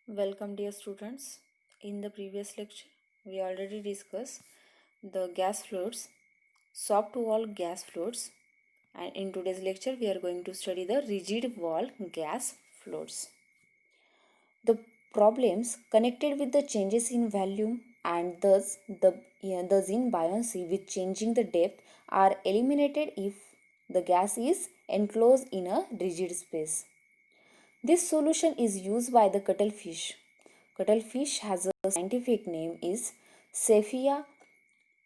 Welcome, dear students. In the previous lecture, we already discussed the gas fluids, soft wall gas fluids, and in today's lecture, we are going to study the rigid wall gas fluids. The problems connected with the changes in volume and thus in buoyancy with changing the depth are eliminated if the gas is enclosed in a rigid space. This solution is used by the cuttlefish. Cuttlefish has a scientific name is Cephia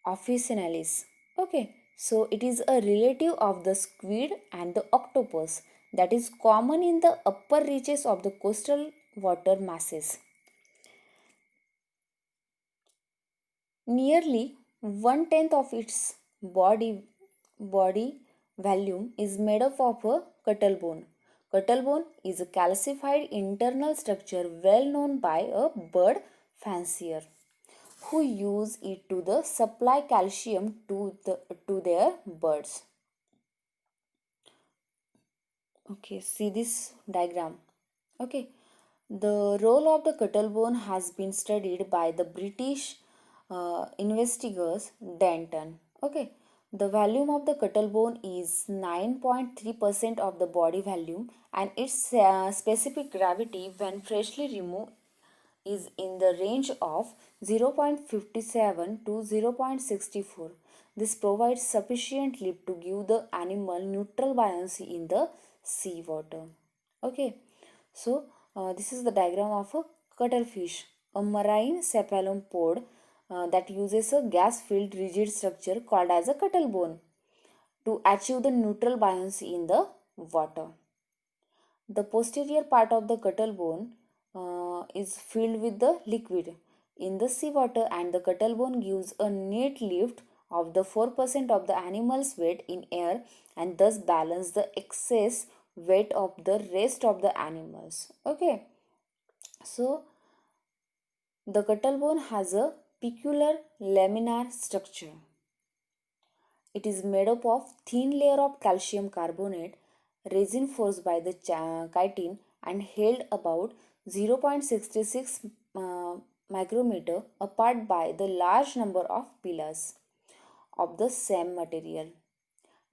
officinalis. Okay, so it is a relative of the squid and the octopus that is common in the upper reaches of the coastal water masses. Nearly one tenth of its body volume is made up of a cuttlebone. Cuttlebone is a calcified internal structure well known by a bird fancier who use it to the supply calcium to their birds. Okay, see this diagram. Okay, the role of the cuttlebone has been studied by the British investigators Denton. Okay, the volume of the cuttlebone is 9.3% of the body volume, and its specific gravity when freshly removed is in the range of 0.57 to 0.64. This provides sufficient lift to give the animal neutral buoyancy in the seawater. Okay, so this is the diagram of a cuttlefish, a marine cephalopod that uses a gas-filled rigid structure called as a cuttlebone to achieve the neutral buoyancy in the water. The posterior part of the cuttlebone is filled with the liquid in the seawater, and the cuttlebone gives a net lift of the 4% of the animal's weight in air and thus balance the excess weight of the rest of the animals. Okay, so the cuttlebone has a peculiar laminar structure. It is made up of thin layer of calcium carbonate reinforced by the chitin and held about 0.66 micrometer apart by the large number of pillars of the same material.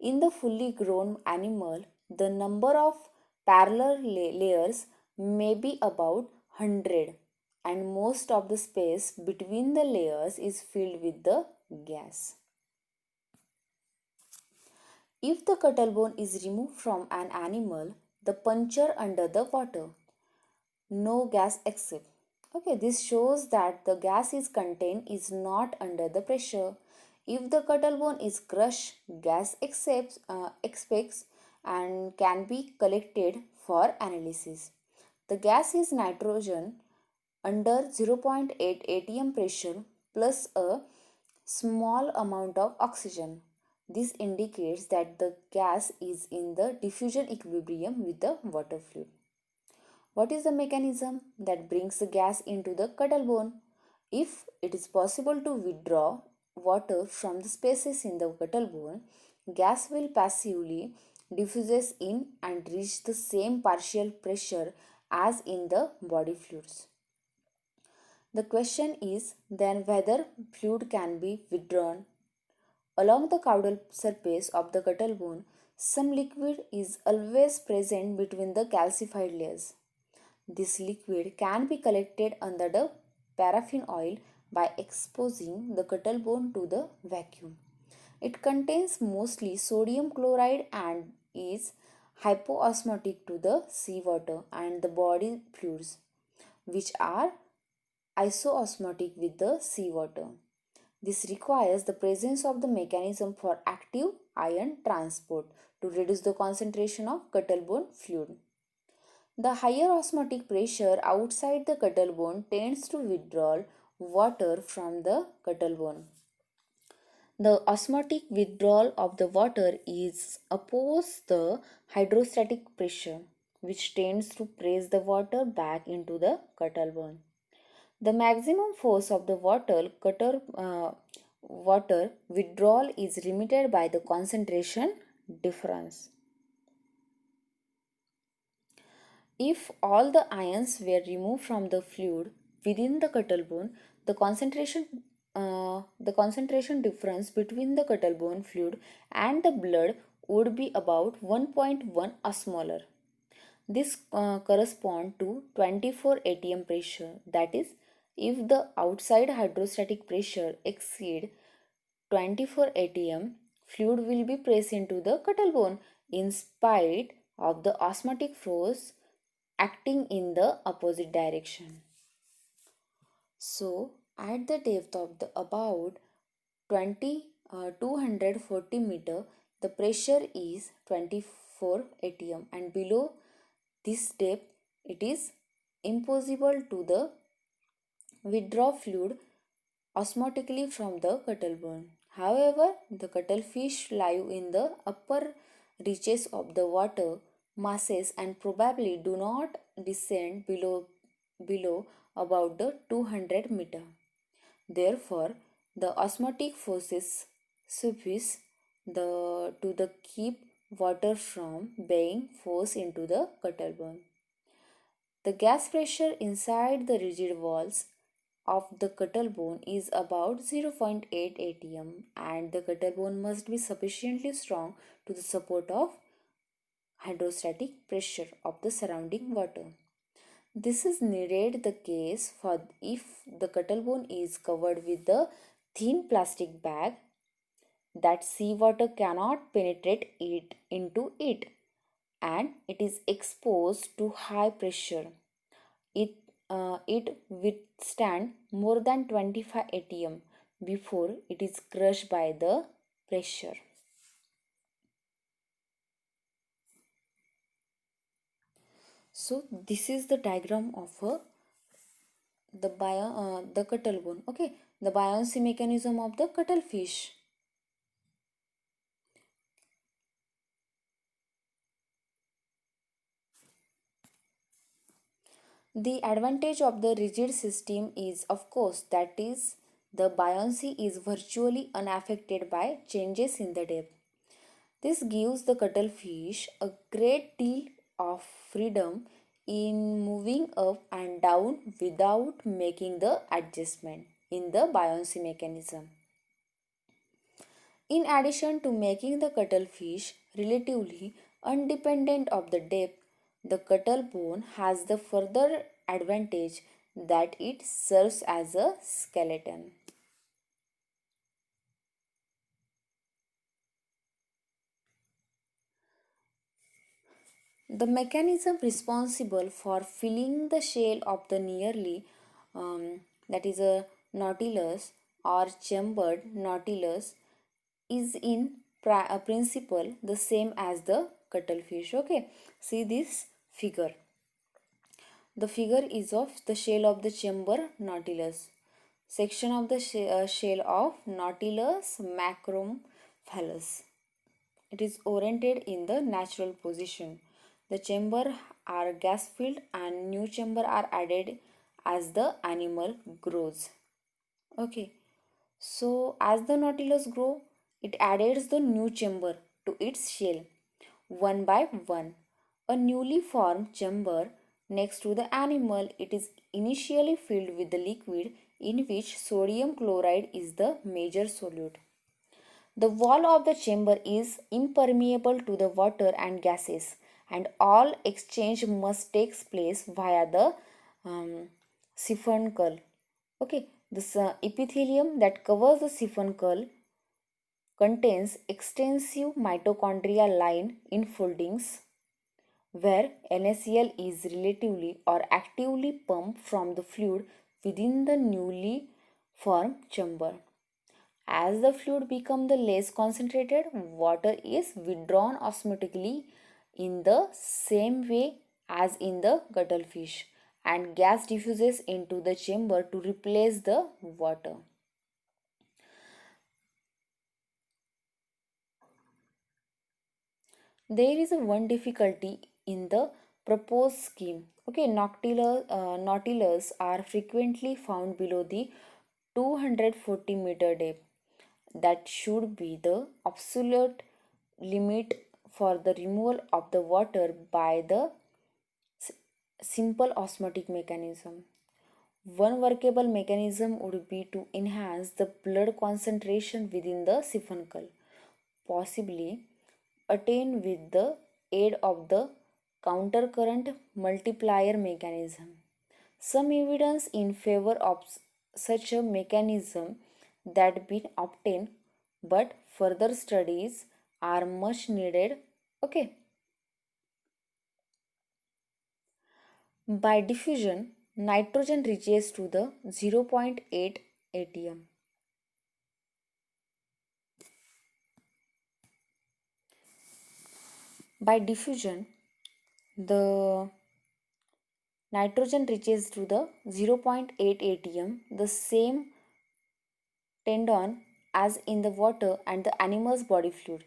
In the fully grown animal, the number of parallel layers may be about 100, and most of the space between the layers is filled with the gas. If the cuttlebone is removed from an animal, the puncture under the water, no gas exit. Okay, this shows that the gas is contained is not under the pressure. If the cuttlebone is crushed, gas expects and can be collected for analysis. The gas is nitrogen under 0.8 atm pressure plus a small amount of oxygen. This indicates that the gas is in the diffusion equilibrium with the water fluid. What is the mechanism that brings the gas into the cuttlebone? If it is possible to withdraw water from the spaces in the cuttlebone, gas will passively diffuse in and reach the same partial pressure as in the body fluids. The question is then whether fluid can be withdrawn. Along the caudal surface of the cuttlebone, some liquid is always present between the calcified layers. This liquid can be collected under the paraffin oil by exposing the cuttlebone to the vacuum. It contains mostly sodium chloride and is hypoosmotic to the seawater and the body fluids, which are isoosmotic with the seawater. This requires the presence of the mechanism for active ion transport to reduce the concentration of cuttlebone fluid. The higher osmotic pressure outside the cuttlebone tends to withdraw water from the cuttlebone. The osmotic withdrawal of the water is opposed the hydrostatic pressure, which tends to press the water back into the cuttlebone. The maximum force of the water withdrawal is limited by the concentration difference. If all the ions were removed from the fluid within the cuttlebone, the concentration difference between the cuttlebone fluid and the blood would be about 1.1 osmolar. This corresponds to 24 atm pressure. That is, if the outside hydrostatic pressure exceed 24 atm, fluid will be pressed into the cuttlebone in spite of the osmotic force acting in the opposite direction. So, at the depth of the about 240 meter, the pressure is 24 atm, and below this depth it is impossible to the withdraw fluid osmotically from the cuttlebone. However, the cuttlefish live in the upper reaches of the water masses and probably do not descend below about the 200 meter. Therefore, the osmotic forces suffice to the keep water from being forced into the cuttlebone. The gas pressure inside the rigid walls of the cuttlebone is about 0.8 atm, and the cuttlebone must be sufficiently strong to the support of hydrostatic pressure of the surrounding water. This is needed the case for if the cuttlebone is covered with a thin plastic bag that seawater cannot penetrate it into it, and it is exposed to high pressure. It withstand more than 25 atm before it is crushed by the pressure. So this is the diagram of the cuttlebone. Okay, the buoyancy mechanism of the cuttlefish. The advantage of the rigid system is, of course, that is the buoyancy is virtually unaffected by changes in the depth. This gives the cuttlefish a great deal of freedom in moving up and down without making the adjustment in the buoyancy mechanism. In addition to making the cuttlefish relatively independent of the depth, the cuttlebone has the further advantage that it serves as a skeleton. The mechanism responsible for filling the shell of the nearly, that is a nautilus or chambered nautilus, is in principle the same as the cuttlefish. Okay, see this figure. The figure is of the shell of the chamber nautilus. Section of the shell of Nautilus macrocephalus. It is oriented in the natural position. The chamber are gas filled and new chamber are added as the animal grows. Okay. So as the nautilus grow, it adds the new chamber to its shell one by one. A newly formed chamber next to the animal, it is initially filled with the liquid in which sodium chloride is the major solute. The wall of the chamber is impermeable to the water and gases, and all exchange must take place via the siphoncle. Okay, this epithelium that covers the siphoncle contains extensive mitochondria line in foldings where NaCl is relatively or actively pumped from the fluid within the newly formed chamber. As the fluid becomes the less concentrated, water is withdrawn osmotically in the same way as in the cuttlefish, and gas diffuses into the chamber to replace the water. There is a one difficulty in the proposed scheme. Okay, nautilus are frequently found below the 240-meter depth. That should be the absolute limit for the removal of the water by the simple osmotic mechanism. One workable mechanism would be to enhance the blood concentration within the siphuncle, possibly attained with the aid of the countercurrent multiplier mechanism. Some evidence in favor of such a mechanism that been obtained, but further studies are much needed. Okay, by diffusion, nitrogen reaches to the zero point 0.8 atm. By diffusion, the nitrogen reaches to the zero point 0.8 atm, the same tendon as in the water and the animal's body fluid.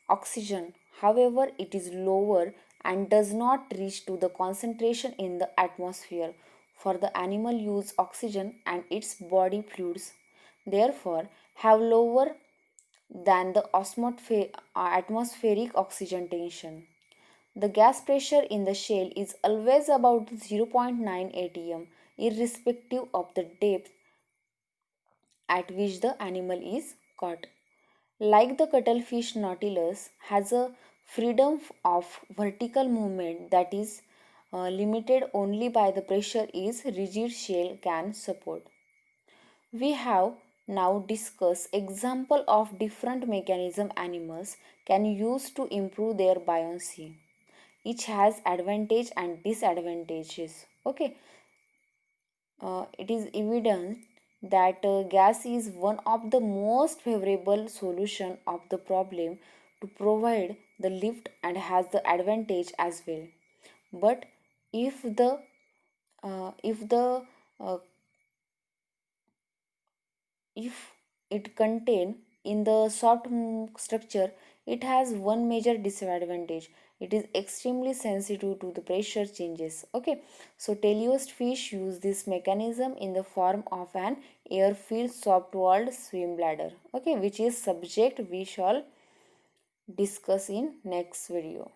Oxygen, however, it is lower and does not reach to the concentration in the atmosphere for the animal use oxygen and its body fluids, therefore have lower than the atmospheric oxygen tension. The gas pressure in the shell is always about zero point 0.9 atm irrespective of the depth at which the animal is caught. Like the cuttlefish, nautilus has a freedom of vertical movement that is limited only by the pressure its rigid shell can support. We have now discussed example of different mechanism animals can use to improve their buoyancy. Each has advantage and disadvantages. Okay, it is evident that gas is one of the most favorable solution of the problem to provide the lift and has the advantage as well. But if the uh, if it contain in the soft structure, it has one major disadvantage. It is extremely sensitive to the pressure changes. Okay, so teleost fish use this mechanism in the form of an air filled soft walled swim bladder, okay, which is subject we shall discuss in next video.